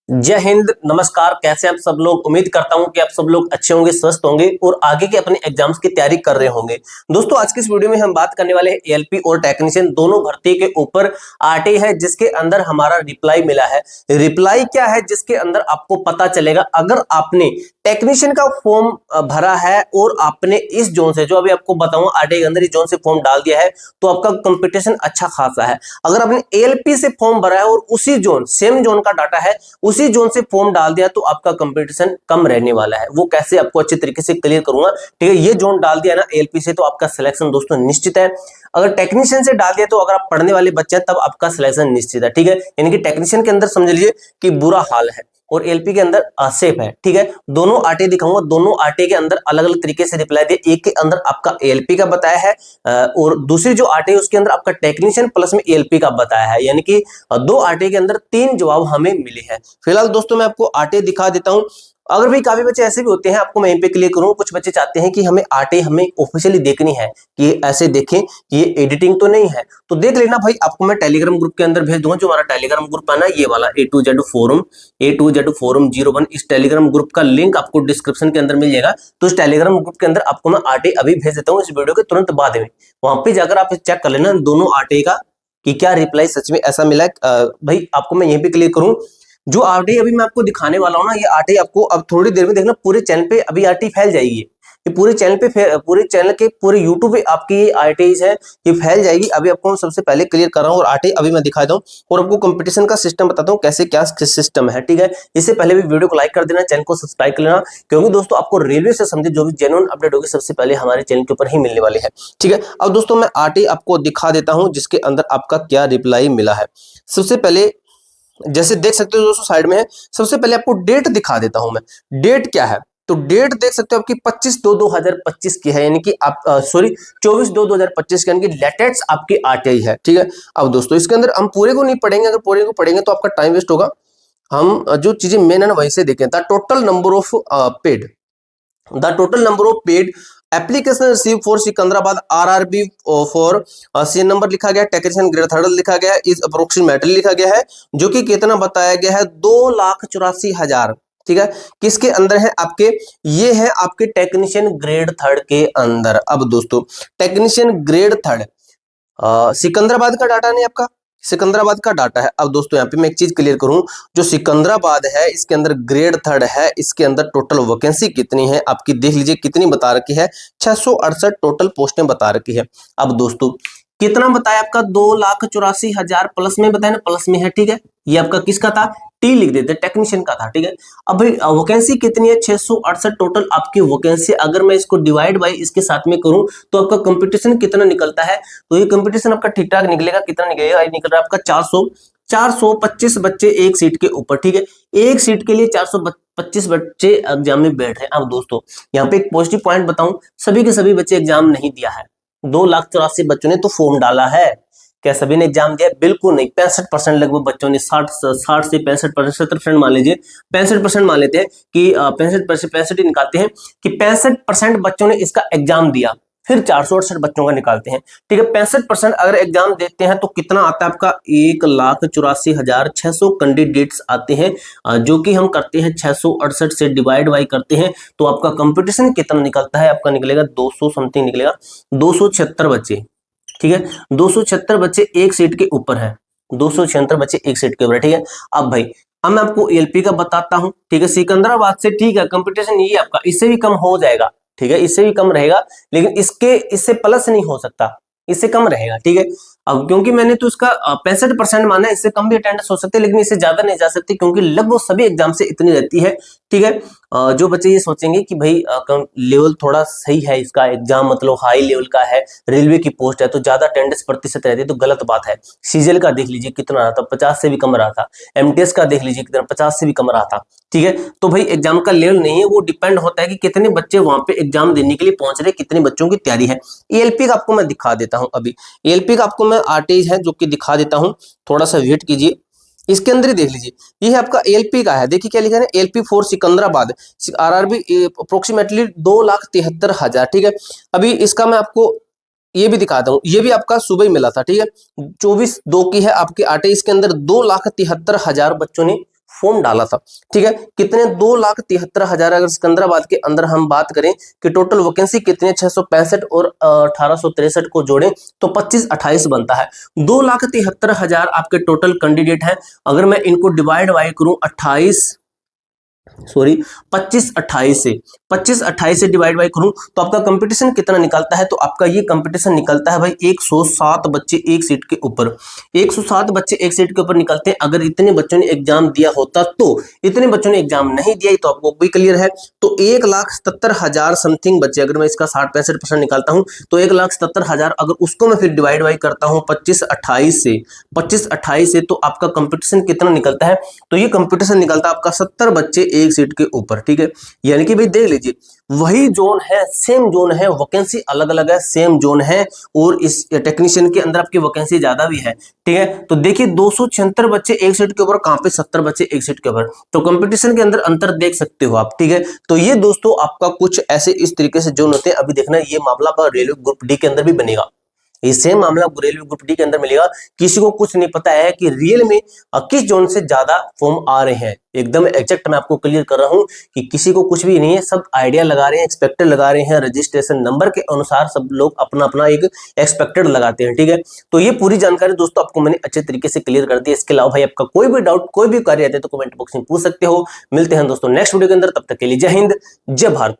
जय हिंद, नमस्कार। कैसे हैं आप सब लोग। उम्मीद करता हूं कि आप सब लोग अच्छे होंगे, स्वस्थ होंगे और आगे के अपने एग्जाम्स की तैयारी कर रहे होंगे। दोस्तों, आज की इस वीडियो में हम बात करने वाले हैं एएलपी और टेक्नीशियन दोनों भर्ती के ऊपर। आरटीई है जिसके अंदर हमारा रिप्लाई मिला है। रिप्लाई क्या है जिसके अंदर आपको पता चलेगा, अगर आपने टेक्नीशियन का फॉर्म भरा है और आपने इस जोन से, जो अभी आपको बताऊंगा आरटीई के अंदर इस जोन से फॉर्म डाल दिया है, तो आपका कंपटीशन अच्छा खासा है। अगर आपने एएलपी से फॉर्म भरा है और उसी जोन, सेम जोन का डाटा है, उसी जोन से फॉर्म डाल दिया, तो आपका कंपटीशन कम रहने वाला है। वो कैसे आपको अच्छे तरीके से क्लियर करूंगा। ठीक है, ये जोन डाल दिया ना एएलपी से, तो आपका सिलेक्शन दोस्तों निश्चित है। अगर टेक्नीशियन से डाल दिया, तो अगर आप पढ़ने वाले बच्चे हैं तब आपका सिलेक्शन निश्चित है। ठीक है, यानी कि टेक्नीशियन के अंदर समझ लीजिए कि बुरा हाल है और एलपी के अंदर सेफ है। ठीक है, दोनों आरटी दिखाऊंगा, दोनों आरटी के अंदर अलग अलग तरीके से रिप्लाई दिए। एक के अंदर आपका एएलपी का बताया है और दूसरी जो आरटी है उसके अंदर आपका टेक्नीशियन प्लस में एएलपी का बताया है। यानी कि दो आरटी के अंदर तीन जवाब हमें मिले हैं। फिलहाल दोस्तों मैं आपको आरटी दिखा देता हूं। अगर भी काफी बच्चे ऐसे भी होते हैं, आपको मैं यहीं पे क्लियर करूं, कुछ बच्चे चाहते हैं कि हमें आरटी हमें ऑफिशियली देखनी है, कि ऐसे देखें कि ये एडिटिंग तो नहीं है। तो देख लेना भाई, आपको मैं टेलीग्राम ग्रुप के अंदर भेज दूंगा। जो हमारा टेलीग्राम ग्रुप है ना, ये वाला A2Z फोरम 01, इस टेलीग्राम ग्रुप का लिंक आपको डिस्क्रिप्शन के अंदर मिल जाएगा। तो इस टेलीग्राम ग्रुप के अंदर आपको मैं आरटी अभी भेज देता हूँ इस वीडियो के तुरंत बाद में। वहां पे जाकर आप चेक कर लेना दोनों आरटी का कि क्या रिप्लाई सच में ऐसा मिला है। भाई आपको मैं यहीं पे क्लियर करूं, जो आरटी अभी मैं आपको दिखाने वाला हूं ना, ये आरटी आपको अब थोड़ी देर में देखना पूरे चैनल पे अभी आरटी फैल जाएगी। ये पूरे चैनल पे, पूरे चैनल के पूरे यूट्यूब पे आपकी ये आरटीज है, ये फैल जाएगी। अभी आपको सबसे पहले क्लियर कर रहा हूँ और आरटी अभी मैं दिखा दूं और आपको कंपटीशन का सिस्टम बताता हूँ कैसे क्या सिस्टम है। ठीक है, इससे पहले भी वीडियो को लाइक कर देना, चैनल को सब्सक्राइब कर लेना, क्योंकि दोस्तों आपको रेलवे से संबंधित जो भी जेन्युइन अपडेट होगी सबसे पहले हमारे चैनल के ऊपर ही मिलने वाले हैं। ठीक है, अब दोस्तों मैं आरटी आपको दिखा देता हूँ जिसके अंदर आपका क्या रिप्लाई मिला है। सबसे पहले जैसे देख सकते हो दोस्तों साइड में है, सबसे पहले आपको डेट दिखा देता हूं मैं। डेट क्या है, तो डेट देख सकते हो आपकी 25/2/2025 की है, यानी कि आप सॉरी 24/2/2025 की, यानी कि लेटेस्ट आपकी आरटीआई है। ठीक है, अब दोस्तों इसके अंदर हम पूरे को नहीं पढ़ेंगे, अगर पूरे को पढ़ेंगे तो आपका टाइम वेस्ट होगा। हम जो चीजें मेन है ना वहीं से देखें। The total number of paid, the total number of paid application receive for Secunderabad RRB for C number लिखा गया है, टेक्नीशियन ग्रेड थर्ड लिखा गया है, इज अप्रोक्सीमेटली लिखा गया है, जो कि कितना बताया गया है 2,84,000। ठीक है, किसके अंदर है आपके, ये है आपके टेक्नीशियन ग्रेड थर्ड के अंदर। अब दोस्तों टेक्नीशियन ग्रेड थर्ड सिकंदराबाद का डाटा नहीं आपका, सिकंदराबाद का डाटा है। अब दोस्तों यहाँ पे मैं एक चीज क्लियर करूं, जो सिकंदराबाद है इसके अंदर ग्रेड थर्ड है, इसके अंदर टोटल वैकेंसी कितनी है आपकी देख लीजिए, कितनी बता रखी है 668 टोटल पोस्टें बता रखी है। अब दोस्तों कितना बताया आपका 2,84,000 प्लस में बताया ना, प्लस में है। ठीक है, ये आपका किसका था, टी लिख देते टेक्नीशियन का था। ठीक है, अब भाई वैकेंसी कितनी है 668 टोटल आपकी वैकेंसी। अगर मैं इसको डिवाइड बाई इसके साथ में करूं तो आपका कंपटीशन कितना निकलता है, तो ये कंपटीशन आपका ठीक ठाक निकलेगा। कितना निकलेगा, ये निकल रहा है आपका 425 बच्चे एक सीट के ऊपर। ठीक है, एक सीट के लिए 425 बच्चे एग्जाम में बैठ रहे हैं। अब दोस्तों यहाँ पे एक पॉजिटिव पॉइंट बताऊं, सभी के सभी बच्चे एग्जाम नहीं दिया है। 2,84,000 बच्चों ने तो फॉर्म डाला है। क्या सभी ने एग्जाम दिया? बिल्कुल नहीं। 65% लगभग बच्चों ने, 60 से 65%, 70% मान लीजिए, 65% मान लेते हैं कि 65% ही निकालते हैं कि 65% बच्चों ने इसका एग्जाम दिया, फिर 468 बच्चों का निकालते हैं। ठीक है, 65% अगर एग्जाम देते हैं तो कितना आता है आपका, 1,84,600 कैंडिडेट्स आते हैं, जो कि हम करते हैं 668 से डिवाइड बाई करते हैं, तो आपका कंपटीशन कितना निकलता है, आपका निकलेगा 200 समथिंग निकलेगा, 276 बच्चे। ठीक है, 276 बच्चे एक सीट के ऊपर है, 276 बच्चे एक सीट के ऊपर है। ठीक है, अब भाई अब मैं आपको एलपी का बताता हूं। ठीक है, सिकंदराबाद से, ठीक है, कंपटीशन ये आपका इससे भी कम हो जाएगा। ठीक है, इससे भी कम रहेगा, लेकिन इससे प्लस नहीं हो सकता, इससे कम रहेगा। ठीक है, अब क्योंकि मैंने तो इसका 65% माना है, इससे कम भी अटेंडेंस हो सकते हैं, लेकिन इससे ज्यादा नहीं जा सकती, क्योंकि लगभग सभी एग्जाम से इतनी रहती है। ठीक है, जो बच्चे ये सोचेंगे कि भाई लेवल थोड़ा सही है इसका, एग्जाम मतलब हाई लेवल का है, रेलवे की पोस्ट है तो ज्यादा अटेंडेंस प्रतिशत रहती है, तो गलत बात है। सीजीएल का देख लीजिए कितना रहा था, 50 से भी कम रहा था। एमटीएस का देख लीजिए कितना, 50 से भी कम रहा था। ठीक है, तो भाई एग्जाम का लेवल नहीं है, वो डिपेंड होता है कि कितने बच्चे वहां पे एग्जाम देने के लिए पहुंच रहे, कितने बच्चों की तैयारी है। एएलपी का आपको मैं दिखा देता हूं अभी, एएलपी का आपको मैं आरटीज है जो कि दिखा देता हूं, थोड़ा सा वेट कीजिए। इसके अंदर ही देख लीजिए, ये है आपका एएलपी का है, देखिए क्या लिखा है, ALP for Secunderabad RRB approximately 2,73,000। ठीक है, अभी इसका मैं आपको ये भी दिखाता हूँ, ये भी आपका सुबह ही मिला था। ठीक है, 24/2 की है आपकी आरटीई, इसके अंदर 2,73,000 बच्चों ने फॉर्म डाला था। ठीक है, कितने 2,73,000। अगर सिकंदराबाद के अंदर हम बात करें कि टोटल वैकेंसी कितने 665 और 1863 को जोड़ें तो 2528 बनता है। 2,73,000 आपके टोटल कैंडिडेट हैं। अगर मैं इनको डिवाइड बाय करूं 2528 से डिवाइड बाय करूं तो आपका कंपटीशन कितना निकलता है, तो आपका ये कंपटीशन निकलता है भाई 107 बच्चे एक सीट के ऊपर। 107 बच्चे एक सीट के ऊपर निकलते हैं। अगर इतने बच्चों ने एग्जाम दिया होता तो, इतने बच्चों ने एग्जाम नहीं दिया तो आपको भी क्लियर है। तो 1,77,000 समथिंग बच्चे, अगर मैं इसका 60-65% निकालता हूं तो 1,77,000, अगर उसको मैं फिर डिवाइड बाई करता हूं 2528 से तो आपका कंपटीशन कितना निकलता है, तो ये कंपटीशन निकलता है आपका 70 बच्चे एक सीट के ऊपर। ठीक है, यानी कि भाई देख लीजिए वही जोन है, सेम जोन है, वैकेंसी अलग अलग है, सेम जोन है, और इस टेक्नीशियन के अंदर आपकी वैकेंसी ज्यादा भी है। ठीक है, तो देखिए 276 बच्चे एक सीट के ऊपर, कहां पे 70 बच्चे एक सीट के ऊपर, तो कंपटीशन के अंदर अंतर देख सकते हो आप। ठीक है, तो ये दोस्तों आपका कुछ ऐसे इस तरीके से जोन होते हैं। अभी देखना ये मामला आपका रेलवे ग्रुप डी के अंदर भी बनेगा, ये सेम मामला रेलवे ग्रुप डी के अंदर मिलेगा। किसी को कुछ नहीं पता है कि रियल में किस जोन से ज्यादा फॉर्म आ रहे हैं, एकदम एग्जैक्ट मैं आपको क्लियर कर रहा हूं कि किसी को कुछ भी नहीं है, सब आइडिया लगा रहे हैं, एक्सपेक्टेड लगा रहे हैं, रजिस्ट्रेशन नंबर के अनुसार सब लोग अपना अपना एक एक्सपेक्टेड लगाते हैं। ठीक है, तो ये पूरी जानकारी दोस्तों आपको मैंने अच्छे तरीके से क्लियर कर दी। इसके अलावा भाई आपका कोई भी डाउट, कोई भी कार्य रहते तो कमेंट बॉक्स में पूछ सकते हो। मिलते हैं दोस्तों नेक्स्ट वीडियो के अंदर, तब तक के लिए जय हिंद, जय भारत।